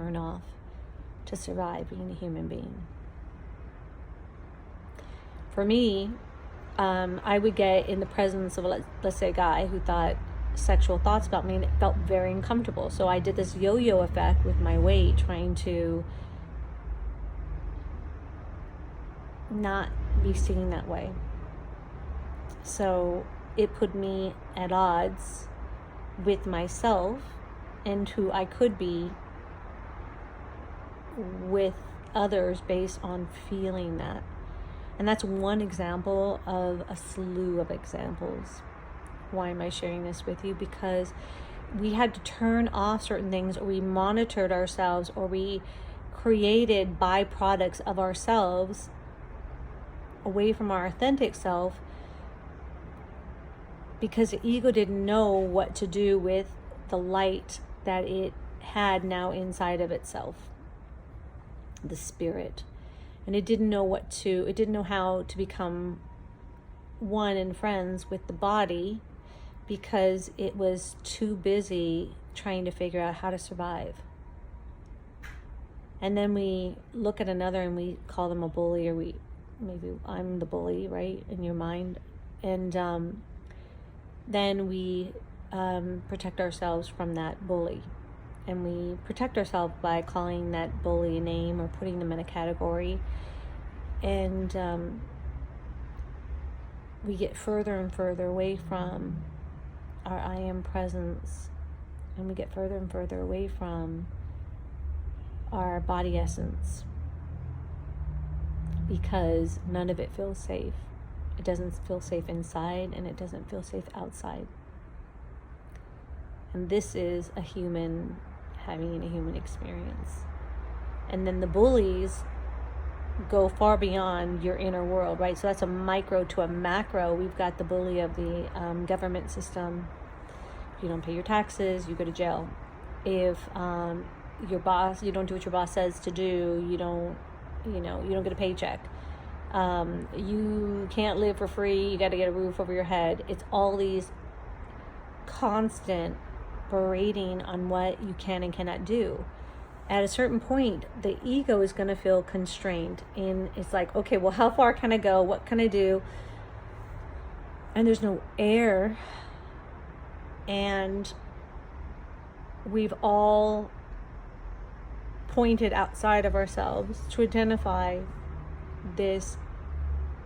turn off to survive being a human being. For me, I would get in the presence of, let's say, a guy who thought sexual thoughts about me, and it felt very uncomfortable. So I did this yo-yo effect with my weight, trying to not be seen that way. So it put me at odds with myself and who I could be with others based on feeling that. And that's one example of a slew of examples. Why am I sharing this with you? Because we had to turn off certain things, or we monitored ourselves, or we created byproducts of ourselves away from our authentic self, because the ego didn't know what to do with the light that it had now inside of itself, the spirit. And it didn't know how to become one and friends with the body, because it was too busy trying to figure out how to survive. And then we look at another and we call them a bully, or maybe I'm the bully, right, in your mind. And then we protect ourselves from that bully. And we protect ourselves by calling that bully a name or putting them in a category. And we get further and further away from our I am presence. And we get further and further away from our body essence. Because none of it feels safe. It doesn't feel safe inside, and it doesn't feel safe outside. And this is a human having a human experience. And then the bullies go far beyond your inner world, right? So that's a micro to a macro. We've got the bully of the government system. If you don't pay your taxes, you go to jail. If your boss, you don't do what your boss says to do, you don't get a paycheck. You can't live for free. You got to get a roof over your head. It's all these constant berating on what you can and cannot do. At a certain point, the ego is going to feel constrained, and it's like, okay, well, how far can I go? What can I do? And there's no air. And we've all pointed outside of ourselves to identify this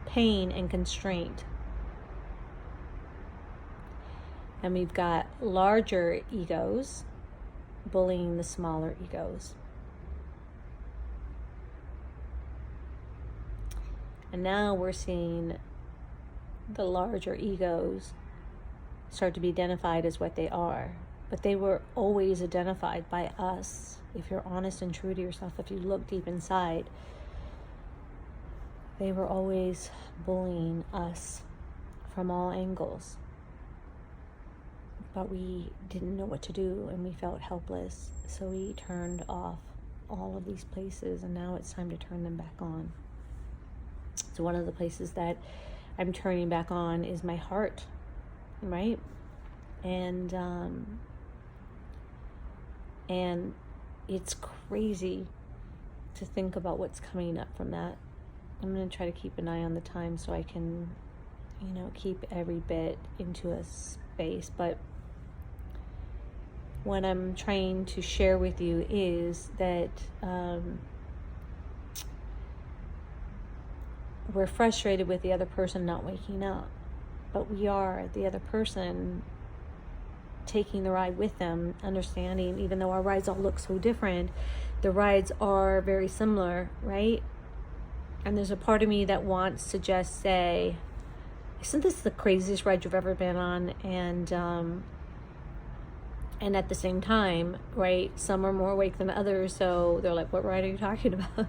pain and constraint. And we've got larger egos bullying the smaller egos. And now we're seeing the larger egos start to be identified as what they are. But they were always identified by us. If you're honest and true to yourself, if you look deep inside, they were always bullying us from all angles. But we didn't know what to do, and we felt helpless. So we turned off all of these places, and now it's time to turn them back on. So one of the places that I'm turning back on is my heart, right? And it's crazy to think about what's coming up from that. I'm going to try to keep an eye on the time so I can, keep every bit into a space. But what I'm trying to share with you is that we're frustrated with the other person not waking up, but we are the other person taking the ride with them, understanding, even though our rides all look so different, the rides are very similar, right? And there's a part of me that wants to just say, isn't this the craziest ride you've ever been on? And at the same time, right, some are more awake than others, so they're like, what ride are you talking about?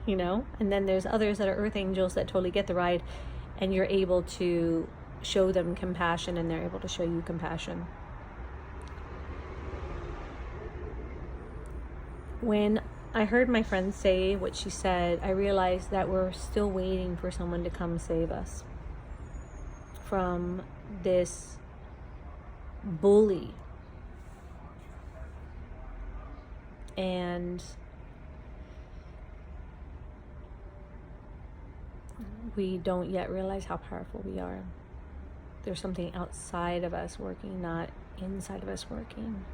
And then there's others that are earth angels that totally get the ride, and you're able to show them compassion, and they're able to show you compassion. When I heard my friend say what she said, I realized that we're still waiting for someone to come save us from this bully. And we don't yet realize how powerful we are. There's something outside of us working, not inside of us working.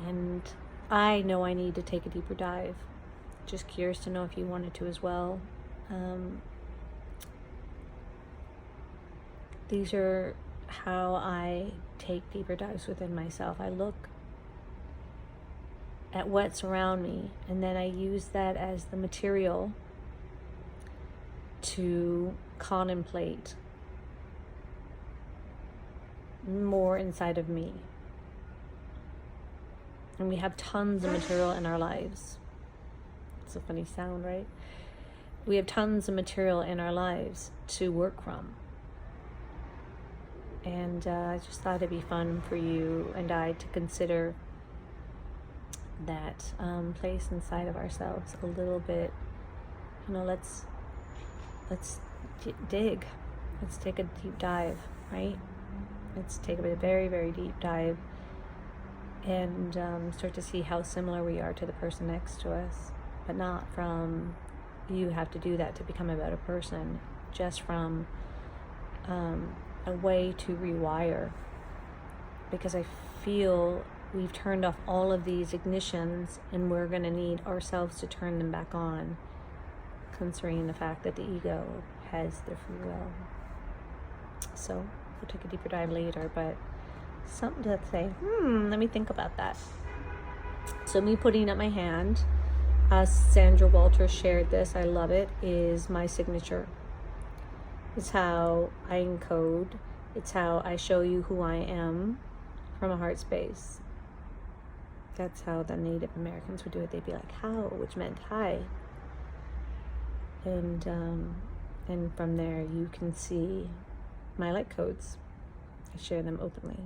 And I know I need to take a deeper dive. Just curious to know if you wanted to as well. These are how I take deeper dives within myself. I look at what's around me, and then I use that as the material to contemplate more inside of me. And we have tons of material in our lives. It's a funny sound, right? We have tons of material in our lives to work from. And I just thought it'd be fun for you and I to consider that place inside of ourselves a little bit. Let's dig. Let's take a deep dive, right? Let's take a very, very deep dive and start to see how similar we are to the person next to us, but not from you have to do that to become a better person, just from a way to rewire, because I feel we've turned off all of these ignitions and we're going to need ourselves to turn them back on, considering the fact that the ego has their free will. So we'll take a deeper dive later, but something to say, let me think about that. So me putting up my hand, as Sandra Walters shared this, I love it, is my signature. It's how I encode. It's how I show you who I am from a heart space. That's how the Native Americans would do it. They'd be like, how, which meant hi. And from there you can see my light codes. I share them openly.